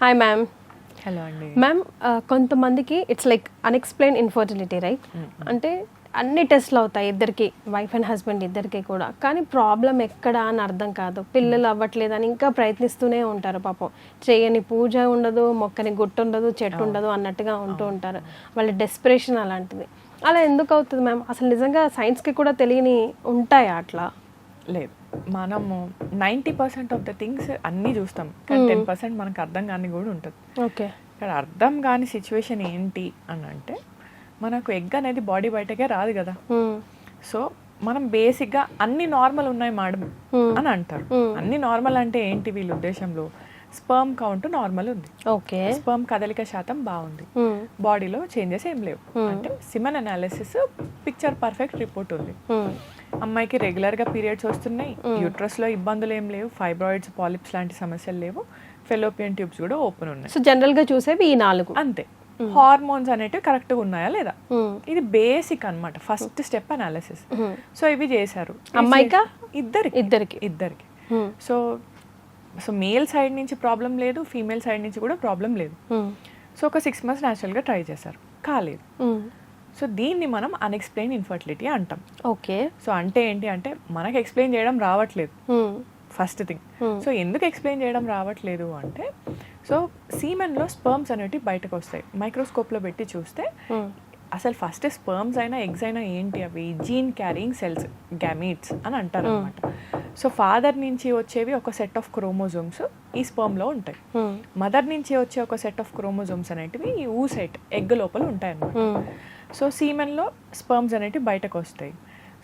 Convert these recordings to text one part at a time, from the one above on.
Hi ma'am. Hello అండి. Ma'am, కొంతమందికి it's like unexplained infertility, right? అంటే అన్ని టెస్ట్లు అవుతాయి ఇద్దరికి, వైఫ్ అండ్ హస్బెండ్ ఇద్దరికి కూడా, కానీ ప్రాబ్లం ఎక్కడ అని అర్థం కాదు. పిల్లలు అవ్వట్లేదని ఇంకా ప్రయత్నిస్తూనే ఉంటారు. పాపం చేయని పూజ ఉండదు, మొక్కని గుట్టు ఉండదు, చెట్టు ఉండదు అన్నట్టుగా ఉంటూ ఉంటారు. వాళ్ళ డెస్పిరేషన్ అలాంటిది. అలా ఎందుకు అవుతుంది మ్యామ్? అసలు నిజంగా సైన్స్కి కూడా తెలియని ఉంటాయా అట్లా? లేదు, మనము 90% ఆఫ్ ద థింగ్స్ అన్నీ చూస్తాం, కానీ 10% మనకు అర్థం కాని కూడా ఉంటుంది. ఓకే. ఇక్కడ అర్థం కాని సిచ్యువేషన్ ఏంటి అని అంటే, మనకు ఎగ్ అనేది బాడీ బయటకే రాదు కదా. సో మనం బేసిక్గా అన్ని నార్మల్ ఉన్నాయి మేడం అని అంటారు. అన్ని నార్మల్ అంటే ఏంటి వీళ్ళ ఉద్దేశంలో? స్పర్మ్ కౌంట్ నార్మల్ ఉంది, ఓకే, స్పర్మ్ కదలిక శాతం బాగుంది, బాడీలో చేంజెస్ ఏం లేవు, అంటే semen analysis picture perfect report ఉంది. అమ్మాయికి రెగ్యులర్గా పీరియడ్స్ వస్తున్నాయి, యూట్రస్లో ఇబ్బందులు ఏం లేవు, ఫైబ్రాయిడ్స్ పాలిప్స్ లాంటి సమస్యలు లేవు, ఫెలోపియన్ ట్యూబ్స్ కూడా ఓపెన్ ఉన్నాయి. సో జనరల్గా చూసేవి ఈ 4 అంతే. హార్మోన్స్ అనేటివి కరెక్ట్గా ఉన్నాయా లేదా, ఇది బేసిక్ అన్నమాట, ఫస్ట్ స్టెప్ అనాలిసిస్. సో ఇవి చేశారు అమ్మాయికా? ఇద్దరికి. సో మేల్ సైడ్ నుంచి ప్రాబ్లం లేదు, ఫీమేల్ సైడ్ నుంచి కూడా ప్రాబ్లం లేదు. సో ఒక 6 months న్యాచురల్గా ట్రై చేశారు, కాలేదు. సో దీన్ని మనం అన్ఎక్స్ప్లెయిన్ ఇన్ఫర్టిలిటీ అంటాం. ఓకే. సో అంటే ఏంటి అంటే, మనకు ఎక్స్ప్లెయిన్ చేయడం రావట్లేదు ఫస్ట్ థింగ్. సో ఎందుకు ఎక్స్ప్లెయిన్ చేయడం రావట్లేదు అంటే, సో సీమెన్లో స్పర్మ్స్ అనేవి బయటకు వస్తాయి, మైక్రోస్కోప్లో పెట్టి చూస్తే అసలు ఫస్ట్ స్పర్మ్స్ అయినా ఎగ్స్ అయినా ఏంటి, అవి జీన్ క్యారింగ్ సెల్స్, గ్యామీట్స్ అని అంటారు అనమాట. సో ఫాదర్ నుంచి వచ్చేవి ఒక సెట్ ఆఫ్ క్రోమోజోమ్స్ ఈ స్పర్మ్లో ఉంటాయి, మదర్ నుంచి వచ్చే ఒక సెట్ ఆఫ్ క్రోమోజోమ్స్ అనేటివి ఈ ఊసైట్ ఎగ్ లోపల ఉంటాయి అన్నమాట. సో సీమెన్లో స్పర్మ్స్ అనేటివి బయటకు వస్తాయి.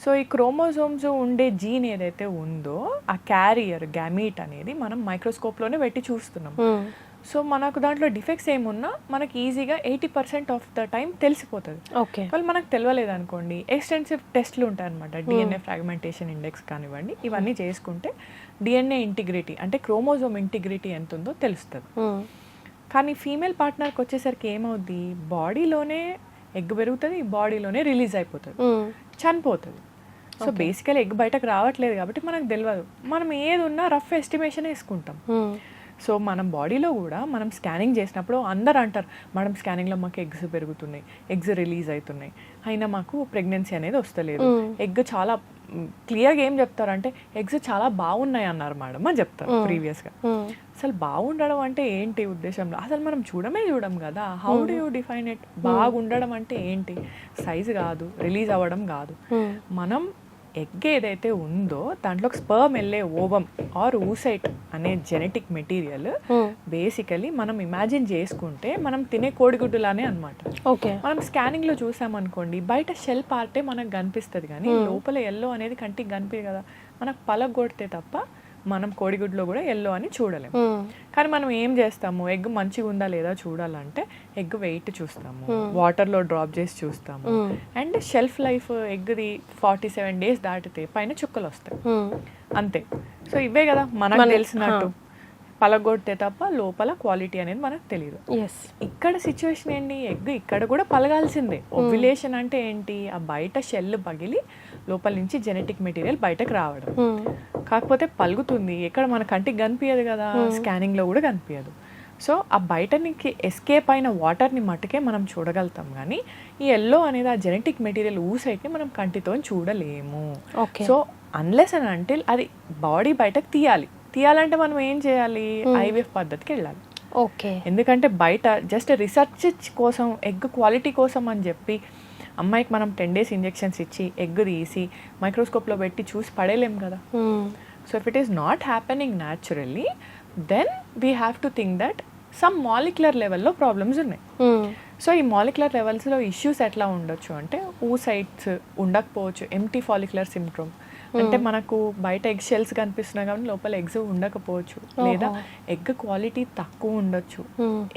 సో ఈ క్రోమోజోమ్స్ ఉండే జీన్ ఏదైతే ఉందో, ఆ క్యారియర్ గ్యామీట్ అనేది మనం మైక్రోస్కోప్లోనే పెట్టి చూస్తున్నాం. సో మనకు దాంట్లో డిఫెక్ట్స్ ఏమున్నా మనకి ఈజీగా 80% ఆఫ్ ద టైం తెలిసిపోతుంది. ఓకే. వాళ్ళు మనకు తెలియలేదు అనుకోండి, ఎక్స్టెన్సివ్ టెస్ట్లు ఉంటాయి అనమాట, డిఎన్ఏ ఫ్రాగ్మెంటేషన్ ఇండెక్స్ కానివ్వండి, ఇవన్నీ చేసుకుంటే డిఎన్ఏ ఇంటిగ్రిటీ అంటే క్రోమోజోమ్ ఇంటిగ్రిటీ ఎంత ఉందో తెలుస్తుంది. కానీ ఫీమేల్ పార్ట్నర్కి వచ్చేసరికి ఏమవుద్ది, బాడీలోనే ఎగ్ పెరుగుతుంది, బాడీలోనే రిలీజ్ అయిపోతుంది, చనిపోతుంది. సో బేసికలీ ఎగ్ బయటకు రావట్లేదు కాబట్టి మనకు తెలియదు, మనం ఏది ఉన్నా రఫ్ ఎస్టిమేషన్ వేసుకుంటాం. సో మనం బాడీలో కూడా మనం స్కానింగ్ చేసినప్పుడు అందరు అంటారు, మేడం స్కానింగ్లో మాకు ఎగ్స్ పెరుగుతున్నాయి, ఎగ్స్ రిలీజ్ అవుతున్నాయి, అయినా మాకు ప్రెగ్నెన్సీ అనేది వస్తలేదు. ఎగ్ చాలా క్లియర్గా ఏం చెప్తారంటే, ఎగ్స్ చాలా బాగున్నాయి అన్నారు మేడం అని చెప్తారు ప్రీవియస్గా. అసలు బాగుండడం అంటే ఏంటి ఉద్దేశంలో, అసలు మనం చూడం కదా. How do you define it? బాగుండడం అంటే ఏంటి? సైజు కాదు, రిలీజ్ అవ్వడం కాదు. మనం ఎగ్ ఏదైతే ఉందో దాంట్లో స్పర్మ్ వెళ్ళే ఓవం ఆర్ ఊసైట్ అనే జెనెటిక్ మెటీరియల్ బేసికలీ మనం ఇమాజిన్ చేసుకుంటే మనం తినే కోడిగుడ్డులానే అనమాట. ఓకే. మనం స్కానింగ్ లో చూసామనుకోండి, బయట షెల్ పార్టే మనకు కనిపిస్తుంది, కానీ లోపల ఎల్లో అనేది కంటికి కనిపించదు కదా. మనకు పలగొడితే తప్ప మనం కోడిగుడ్లో కూడా ఎల్లో అని చూడలేము. కానీ మనం ఏం చేస్తాము, ఎగ్ మంచిగా ఉందా లేదా చూడాలంటే ఎగ్ వెయిట్ చూస్తాము, వాటర్లో డ్రాప్ చేసి చూస్తాము, అండ్ షెల్ఫ్ లైఫ్ ఎగ్ది 47 days దాటితే పైన చుక్కలు వస్తాయి, అంతే. సో ఇవే కదా మనకు తెలిసినట్టు, పలగొడితే తప్ప లోపల క్వాలిటీ అనేది మనకు తెలియదు. ఇక్కడ సిచ్యువేషన్ ఏంటి, ఎగ్ ఇక్కడ కూడా పలగాల్సిందే. ఓవ్యులేషన్ అంటే ఏంటి, ఆ బయట షెల్ పగిలి లోపల నుంచి జెనెటిక్ మెటీరియల్ బయటకు రావడం. కాకపోతే పలుగుతుంది, ఎక్కడ మన కంటికి కనిపించదు కదా, స్కానింగ్లో కూడా కనిపించదు. సో ఆ బయటనికి ఎస్కేప్ అయిన వాటర్ని మట్టుకే మనం చూడగలుగుతాం, కానీ ఈ ఎల్లో అనేది ఆ జెనెటిక్ మెటీరియల్ ఊసైట్ని మనం కంటితో చూడలేము. సో అన్లెస్ అండ్ అంటిల్ అది బాడీ బయటకు తీయాలంటే మనం ఏం చేయాలి, ఐవీఎఫ్ పద్ధతికి వెళ్ళాలి. ఓకే. ఎందుకంటే బయట జస్ట్ రీసెర్చ్ కోసం, ఎగ్ క్వాలిటీ కోసం అని చెప్పి అమ్మాయికి మనం 10 days ఇంజెక్షన్స్ ఇచ్చి ఎగ్ తీసి మైక్రోస్కోప్లో పెట్టి చూసి పడేలేం కదా. So if it is not happening naturally, then we have to think that some molecular లెవెల్లో ప్రాబ్లమ్స్ ఉన్నాయి. సో ఈ మాలిక్యులర్ లెవెల్స్లో ఇష్యూస్ ఎట్లా ఉండొచ్చు అంటే, ఊసైట్స్ ఉండకపోవచ్చు, ఎంప్టీ ఫాలిక్యులర్ సిండ్రోమ్ అంటే మనకు బయట ఎగ్ షెల్స్ కనిపిస్తున్నాయి కాబట్టి లోపల ఎగ్స్ ఉండకపోవచ్చు, లేదా ఎగ్ క్వాలిటీ తక్కువ ఉండొచ్చు.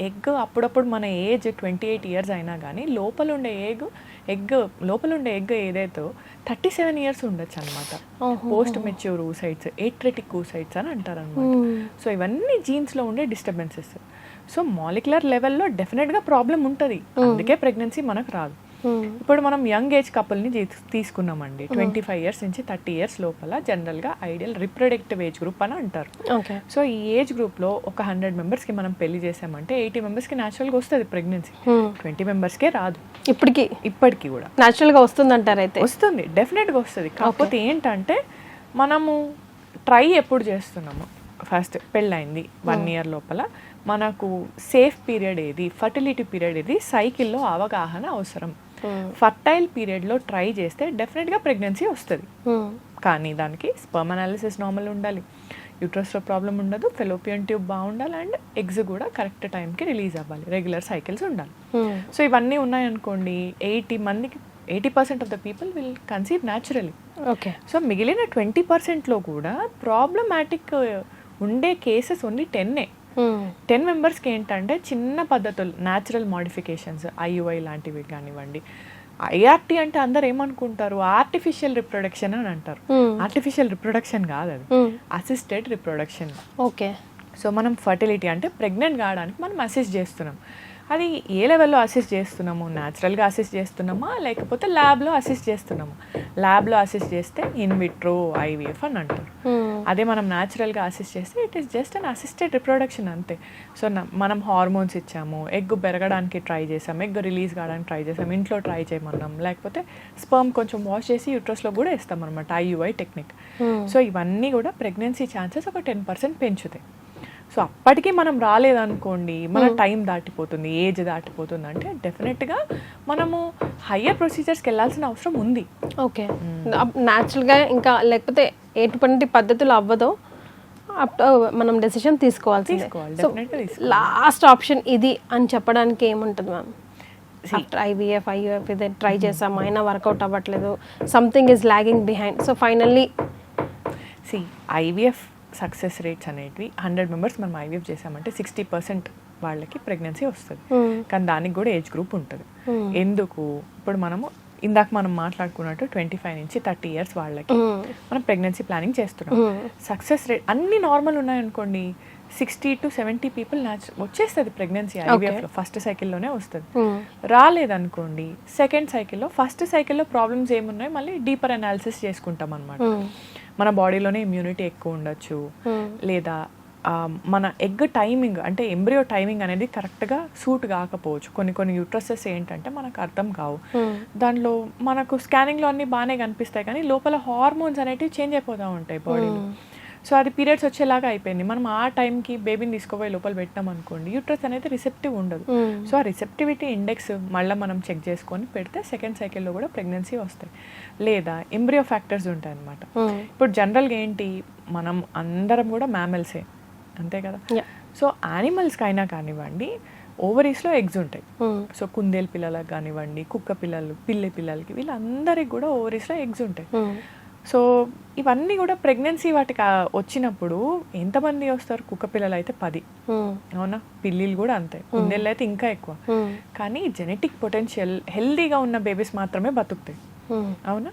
ఎగ్ అప్పుడప్పుడు మన ఏజ్ 28 years అయినా కానీ లోపల ఉండే ఎగ్ ఏదైతే 37 years ఉండొచ్చు అనమాట. పోస్ట్ మెచ్యూర్ ఊసైట్స్, ఏట్రెటిక్ ఊసైట్స్ అని అంటారు అనమాట. సో ఇవన్నీ జీన్స్లో ఉండే డిస్టర్బెన్సెస్. సో మాలిక్యులర్ లెవెల్లో డెఫినెట్గా ప్రాబ్లం ఉంటుంది, అందుకే ప్రెగ్నెన్సీ మనకు రాదు. ఇప్పుడు మనం యంగ్ ఏజ్ కపుల్ని తీసుకున్నామండి, 25 years నుంచి 30 years లోపల జనరల్గా ఐడియల్ రిప్రొడక్టివ్ ఏజ్ గ్రూప్ అని అంటారు. సో ఈ ఏజ్ గ్రూప్లో ఒక 100 మెంబర్స్కి మనం పెళ్లి చేసామంటే 80 మెంబర్స్కి న్యాచురల్గా వస్తుంది ప్రెగ్నెన్సీ, 20 మెంబర్స్కే రాదు. ఇప్పటికీ కూడా న్యాచురల్గా వస్తుంది అంటారు? అయితే వస్తుంది, డెఫినెట్గా వస్తుంది. కాకపోతే ఏంటంటే మనము ట్రై ఎప్పుడు చేస్తున్నాము, ఫస్ట్ పెళ్ళైంది 1 year లోపల మనకు సేఫ్ పీరియడ్ ఏది, ఫర్టిలిటీ పీరియడ్ ఏది, సైకిల్లో అవగాహన అవసరం. ఫర్టైల్ పీరియడ్లో ట్రై చేస్తే డెఫినెట్గా ప్రెగ్నెన్సీ వస్తుంది. కానీ దానికి స్పర్మ్ అనాలిసిస్ నార్మల్ ఉండాలి, యూట్రస్లో ప్రాబ్లం ఉండదు, ఫెలోపియన్ ట్యూబ్ బాగుండాలి, అండ్ ఎగ్స్ కూడా కరెక్ట్ టైంకి రిలీజ్ అవ్వాలి, రెగ్యులర్ సైకిల్స్ ఉండాలి. సో ఇవన్నీ ఉన్నాయనుకోండి 80% of the people will conceive naturally. So మిగిలిన 20%లో కూడా ప్రాబ్లమాటిక్ ఉండే కేసెస్ ఓన్లీ 10 మెంబర్స్కి ఏంటంటే చిన్న పద్ధతులు, న్యాచురల్ మోడిఫికేషన్స్, IUI లాంటివి కానివ్వండి. IRT అంటే అందరు ఏమనుకుంటారు, ఆర్టిఫిషియల్ రిప్రొడక్షన్ అని అంటారు. ఆర్టిఫిషియల్ రిప్రొడక్షన్ కాదు, అది అసిస్టెడ్ రిప్రొడక్షన్. సో మనం ఫర్టిలిటీ అంటే ప్రెగ్నెంట్ కావడానికి మనం అసిస్ట్ చేస్తున్నాం. అది ఏ లెవెల్లో అసిస్ట్ చేస్తున్నాము, న్యాచురల్గా అసిస్ట్ చేస్తున్నామా లేకపోతే ల్యాబ్లో అసిస్ట్ చేస్తున్నాము. ల్యాబ్లో అసిస్ట్ చేస్తే ఇన్విట్రో IVF అని అంటారు. అదే మనం న్యాచురల్గా అసిస్ట్ చేస్తే it is just an assisted reproduction అంతే. సో మనం హార్మోన్స్ ఇచ్చాము, ఎగ్ పెరగడానికి ట్రై చేసాం, ఎగ్ రిలీజ్ కావడానికి ట్రై చేసాం, ఇంట్లో ట్రై చేయమన్నాం, లేకపోతే స్పర్మ్ కొంచెం వాష్ చేసి యూట్రస్లో కూడా ఇస్తాం అనమాట, IUI టెక్నిక్. సో ఇవన్నీ కూడా ప్రెగ్నెన్సీ ఛాన్సెస్ ఒక 10% పెంచుతాయి. సో అప్పటికీ మనం రాలేదనుకోండి, మన టైం దాటిపోతుంది, ఏజ్ దాటిపోతుంది అంటే డెఫినెట్గా మనము హయ్యర్ ప్రొసీజర్స్కి వెళ్ళాల్సిన అవసరం ఉంది. న్యాచురల్గా ఇంకా లేకపోతే ఎటువంటి పద్ధతులు అవ్వదో మనం డెసిషన్ తీసుకోవాల్సిందే. లాస్ట్ ఆప్షన్ ఇది అని చెప్పడానికి ఏముంటుంది మ్యామ్? IVF ఇదే ట్రై చేసాము, అయినా వర్కౌట్ అవ్వట్లేదు, something is logging behind. So finally IVF success rates అనేటివి 100 మెంబర్స్ మనం IVF చేసామంటే 60% వాళ్ళకి ప్రెగ్నెన్సీ వస్తుంది. కానీ దానికి కూడా ఏజ్ గ్రూప్ ఉంటుంది. ఎందుకు? ఇప్పుడు ఇందాక మనం మాట్లాడుకున్నట్టు 25 నుంచి 30 years వాళ్ళకి మనం ప్రెగ్నెన్సీ ప్లానింగ్ చేస్తున్నాం. సక్సెస్ రేట్ అన్ని నార్మల్ ఉన్నాయనుకోండి, 60 to 70 people వచ్చేస్తుంది ప్రెగ్నెన్సీ IVFలో, ఫస్ట్ సైకిల్లోనే వస్తుంది. రాలేదనుకోండి సెకండ్ సైకిల్లో, ఫస్ట్ సైకిల్లో ప్రాబ్లమ్స్ ఏమున్నాయి మళ్ళీ డీపర్ అనాలిసిస్ చేసుకుంటాం అనమాట. మన బాడీలోనే ఇమ్యూనిటీ ఎక్కువ ఉండొచ్చు, లేదా మన ఎగ్ టైమింగ్ అంటే ఎంబ్రియో టైమింగ్ అనేది కరెక్ట్గా సూట్ కాకపోవచ్చు. కొన్ని యూట్రసెస్ ఏంటంటే మనకు అర్థం కావు, దాంట్లో మనకు స్కానింగ్లో అన్నీ బాగానే కనిపిస్తాయి కానీ లోపల హార్మోన్స్ అనేటివి చేంజ్ అయిపోతూ ఉంటాయి బాడీలో. సో అది పీరియడ్స్ వచ్చేలాగా అయిపోయింది, మనం ఆ టైంకి బేబీని తీసుకుపోయి లోపల పెట్టాం అనుకోండి, యూట్రస్ అనేది రిసెప్టివ్ ఉండదు. సో ఆ రిసెప్టివిటీ ఇండెక్స్ మళ్ళీ మనం చెక్ చేసుకొని పెడితే సెకండ్ సైకిల్లో కూడా ప్రెగ్నెన్సీ వస్తాయి. లేదా ఎంబ్రియో ఫ్యాక్టర్స్ ఉంటాయి అన్నమాట. ఇప్పుడు జనరల్గా ఏంటి, మనం అందరం కూడా మ్యామల్సే అంతే కదా. సో యానిమల్స్కి అయినా కానివ్వండి ఓవరీస్లో ఎగ్స్ ఉంటాయి. సో కుందేలు పిల్లలకు కానివ్వండి, కుక్క పిల్లలు, పిల్లలకి వీళ్ళందరికీ కూడా ఓవరీస్లో ఎగ్స్ ఉంటాయి. సో ఇవన్నీ కూడా ప్రెగ్నెన్సీ వాటికి వచ్చినప్పుడు ఎంతమంది వస్తారు? కుక్క పిల్లలు అయితే 10, అవునా, పిల్లిలు కూడా అంతే, కుందేళ్ళు అయితే ఇంకా ఎక్కువ. కానీ జెనెటిక్ పొటెన్షియల్ హెల్దీగా ఉన్న బేబీస్ మాత్రమే బతుకుతాయి, అవునా.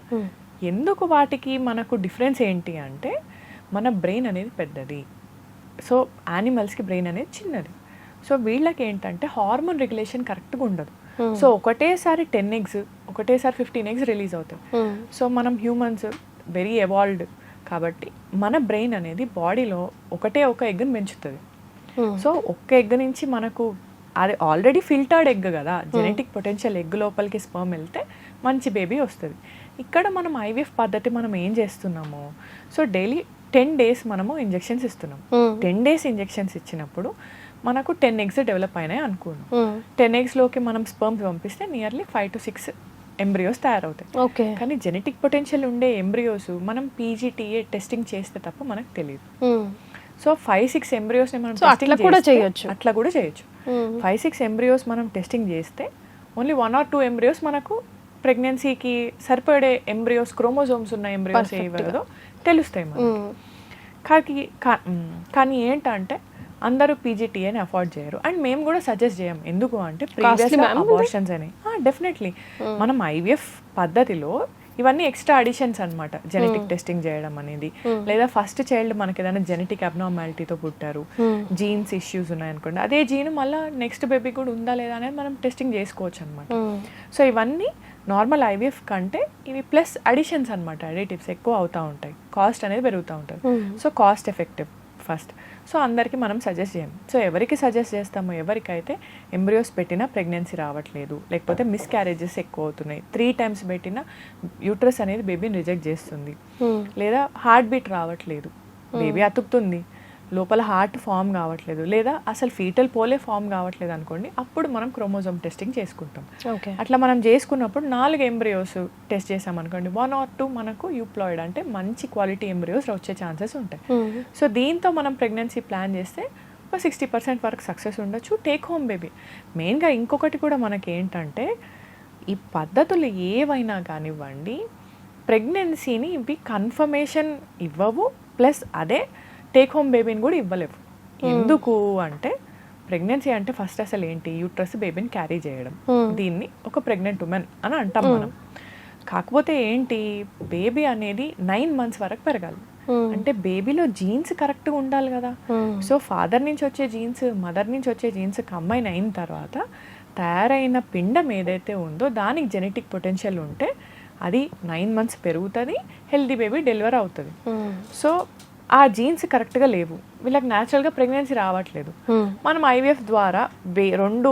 ఎందుకు వాటికి మనకు డిఫరెన్స్ ఏంటి అంటే మన బ్రెయిన్ అనేది పెద్దది, సో యానిమల్స్కి బ్రెయిన్ అనేది చిన్నది. సో వీళ్ళకి ఏంటంటే హార్మోన్ రెగ్యులేషన్ కరెక్ట్గా ఉండదు. సో ఒకటేసారి 10 eggs, ఒకటేసారి 15 eggs రిలీజ్ అవుతాయి. సో మనం హ్యూమన్స్ వెరీ ఎవాల్వ్డ్ కాబట్టి మన బ్రెయిన్ అనేది బాడీలో ఒక ఎగ్ని పెంచుతుంది. సో ఒక్క ఎగ్ నుంచి మనకు అది ఆల్రెడీ ఫిల్టర్డ్ ఎగ్ కదా, జెనెటిక్ పొటెన్షియల్ ఎగ్ లోపలికి స్పర్మ్ వెళ్తే మంచి బేబీ వస్తుంది. ఇక్కడ మనం IVF పద్ధతి మనం ఏం చేస్తున్నాము, సో డైలీ 10 days మనము ఇంజెక్షన్స్ ఇస్తున్నాం. 10 days ఇంజెక్షన్స్ ఇచ్చినప్పుడు మనకు 10 eggs డెవలప్ అయినాయి అనుకున్నాం. 10 eggsలోకి మనం స్పర్మ్స్ పంపిస్తే నియర్లీ 5 to 6 ఎంబ్రియోస్ తయారవుతాయి. కానీ జెనెటిక్ పొటెన్షియల్ ఉండే ఎంబ్రియోస్ మనం PGTA టెస్టింగ్ చేస్తే తప్ప మనకు తెలియదు. సో 5-6 ఎంబ్రియోస్ని మనం అట్లా కూడా చేయొచ్చు. 5-6 ఎంబ్రియోస్ మనం టెస్టింగ్ చేస్తే ఓన్లీ 1 or 2 ఎంబ్రియోస్ మనకు ప్రెగ్నెన్సీకి సరిపడే ఎంబ్రియోస్, క్రోమోజోమ్స్ ఉన్న ఎంబ్రియోస్ ఏవో తెలుస్తాయి మనకి. కానీ ఏంటంటే అందరూ PGTAని అఫోర్డ్ చేయరు, అండ్ మేము కూడా సజెస్ట్ చేయం. ఎందుకు అంటే ప్రీవియస్ అబార్షన్స్ అని. డెఫినెట్లీ మనం IVF పద్ధతిలో ఇవన్నీ ఎక్స్ట్రా అడిషన్స్ అనమాట జెనెటిక్ టెస్టింగ్ చేయడం అనేది. లేదా ఫస్ట్ చైల్డ్ మనకి ఏదైనా జెనెటిక్ అబ్నార్మాలిటీతో పుట్టారు, జీన్స్ ఇష్యూస్ ఉన్నాయనుకోండి, అదే జీన్ మళ్ళీ నెక్స్ట్ బేబీ కూడా ఉందా లేదా అనేది మనం టెస్టింగ్ చేసుకోవచ్చు అనమాట. సో ఇవన్నీ నార్మల్ ఐవీఎఫ్ కంటే ఇవి ప్లస్ అడిషన్స్ అనమాట, అడిటివ్స్ ఎక్కువ అవుతూ ఉంటాయి, కాస్ట్ అనేది పెరుగుతూ ఉంటుంది. So cost effective first. So అందరికీ మనం సజెస్ట్ చేయం. సో ఎవరికి సజెస్ట్ చేస్తామో, ఎవరికైతే ఎంబ్రియోస్ పెట్టినా ప్రెగ్నెన్సీ రావట్లేదు, లేకపోతే మిస్క్యారేజెస్ ఎక్కువ అవుతున్నాయి, 3 times పెట్టినా యూట్రస్ అనేది బేబీని రిజెక్ట్ చేస్తుంది, లేదా హార్ట్ బీట్ రావట్లేదు, బేబీ అతుకుతుంది, లోపల హార్ట్ ఫామ్ కావట్లేదు, లేదా అసలు ఫీటల్ పోలే ఫామ్ కావట్లేదు అనుకోండి, అప్పుడు మనం క్రోమోజోమ్ టెస్టింగ్ చేసుకుంటాం. అట్లా మనం చేసుకున్నప్పుడు 4 ఎంబ్రియోస్ టెస్ట్ చేసామనుకోండి, 1 or 2 మనకు యూప్లాయిడ్ అంటే మంచి క్వాలిటీ ఎంబ్రియోస్ వచ్చే ఛాన్సెస్ ఉంటాయి. సో దీంతో మనం ప్రెగ్నెన్సీ ప్లాన్ చేస్తే ఒక 60% వరకు సక్సెస్ ఉండొచ్చు, టేక్ హోమ్ బేబీ. మెయిన్గా ఇంకొకటి కూడా మనకి ఏంటంటే, ఈ పద్ధతులు ఏవైనా కానివ్వండి, ప్రెగ్నెన్సీని ఇవి కన్ఫర్మేషన్ ఇవ్వవు, ప్లస్ అదే టేక్ హోమ్ బేబీని కూడా ఇవ్వలేవు. ఎందుకు అంటే, ప్రెగ్నెన్సీ అంటే ఫస్ట్ అసలు ఏంటి, యూట్రస్ బేబీని క్యారీ చేయడం, దీన్ని ఒక ప్రెగ్నెంట్ ఉమెన్ అని అంటాం మనం. కాకపోతే ఏంటి, బేబీ అనేది 9 months వరకు పెరగాలి. అంటే బేబీలో జీన్స్ కరెక్ట్గా ఉండాలి కదా. సో ఫాదర్ నుంచి వచ్చే జీన్స్, మదర్ నుంచి వచ్చే జీన్స్ కంబైన్ అయిన తర్వాత తయారైన పిండం ఏదైతే ఉందో దానికి జెనెటిక్ పొటెన్షియల్ ఉంటే అది 9 months పెరుగుతుంది, హెల్దీ బేబీ డెలివర్ అవుతుంది. సో ఆ జీన్స్ కరెక్ట్గా లేవు, వీళ్ళకి న్యాచురల్గా ప్రెగ్నెన్సీ రావట్లేదు. మనం ఐవీఎఫ్ ద్వారా 2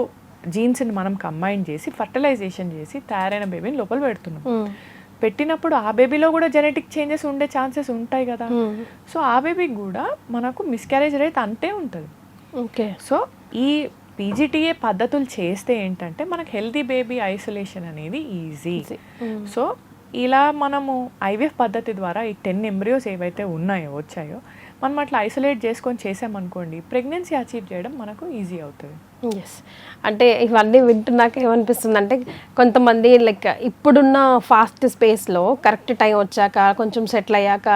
జీన్స్ని మనం కంబైన్ చేసి ఫర్టిలైజేషన్ చేసి తయారైన బేబీని లోపల పెడుతున్నాం. పెట్టినప్పుడు ఆ బేబీలో కూడా జెనెటిక్ చేంజెస్ ఉండే ఛాన్సెస్ ఉంటాయి కదా. సో ఆ బేబీకి కూడా మనకు మిస్క్యారేజ్ రేట్ అంతే ఉంటుంది. ఓకే. సో ఈ పీజీటీఏ పద్ధతులు చేస్తే ఏంటంటే మనకు హెల్దీ బేబీ ఐసోలేషన్ అనేది ఈజీ. సో ఇలా మనము ఐవీఎఫ్ పద్ధతి ద్వారా ఈ 10 ఎంబ్రియోస్ ఏవైతే వచ్చాయో మనం అట్లా ఐసోలేట్ చేసుకొని చేసామనుకోండి, ప్రెగ్నెన్సీ అచీవ్ చేయడం మనకు ఈజీ అవుతుంది. ఎస్. అంటే ఇవన్నీ వింటున్నాక ఏమనిపిస్తుంది అంటే, కొంతమంది లైక్ ఇప్పుడున్న ఫాస్ట్ స్పేస్లో కరెక్ట్ టైం వచ్చాక కొంచెం సెటిల్ అయ్యాక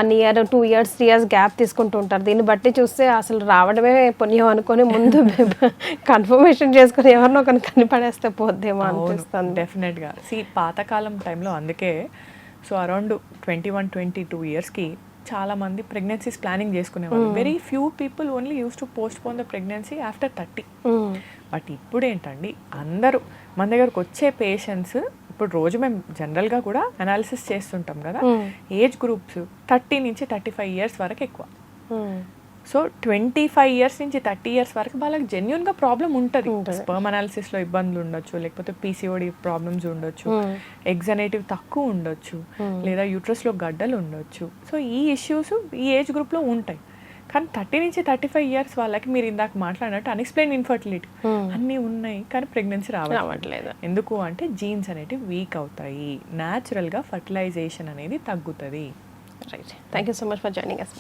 1 year 2 years 3 years గ్యాప్ తీసుకుంటూ ఉంటారు. దీన్ని బట్టి చూస్తే అసలు రావడమే పుణ్యం అనుకొని ముందు కన్ఫర్మేషన్ చేసుకొని ఎవరినో ఒకరిని కనిపడేస్తే పోద్దేమో అనిపిస్తుంది. డెఫినెట్గా. పాతకాలం టైంలో అందుకే సో అరౌండ్ 21-22 yearsకి చాలా మంది ప్రెగ్నెన్సీస్ ప్లానింగ్ చేసుకునేవాళ్ళు. Very few people only use to post phone the pregnancy after 30. But ఇప్పుడు ఏంటండి, అందరూ మన దగ్గరకు వచ్చే పేషెంట్స్ ఇప్పుడు రోజు మేము జనరల్గా కూడా అనాలిసిస్ చేస్తుంటాం కదా, ఏజ్ గ్రూప్స్ 30 నుంచి 35 years వరకు ఎక్కువ. సో 25 years నుంచి 30 years వరకు వాళ్ళకి జెన్యున్గా ప్రాబ్లం ఉంటుంది. స్పర్మ్ అనాలిసిస్లో ఇబ్బందులు ఉండొచ్చు, లేకపోతే పీసీఓడి ప్రాబ్లమ్స్ ఉండొచ్చు, ఎగ్స్ అనేటివి తక్కువ ఉండొచ్చు, లేదా యూట్రస్లో గడ్డలు ఉండొచ్చు. సో ఈ ఇష్యూస్ ఈ ఏజ్ గ్రూప్లో ఉంటాయి. కానీ 30 నుంచి 35 years వాళ్ళకి మీరు ఇందాక మాట్లాడినట్టు అన్ఎక్స్ప్లెయిన్ ఇన్ఫర్టిలిటీ అన్నీ ఉన్నాయి, కానీ ప్రెగ్నెన్సీ రావట్లేదు. ఎందుకు అంటే జీన్స్ అనేటివి వీక్ అవుతాయి, న్యాచురల్గా ఫర్టిలైజేషన్ అనేది తగ్గుతుంది. Right. Thank you so much for joining us.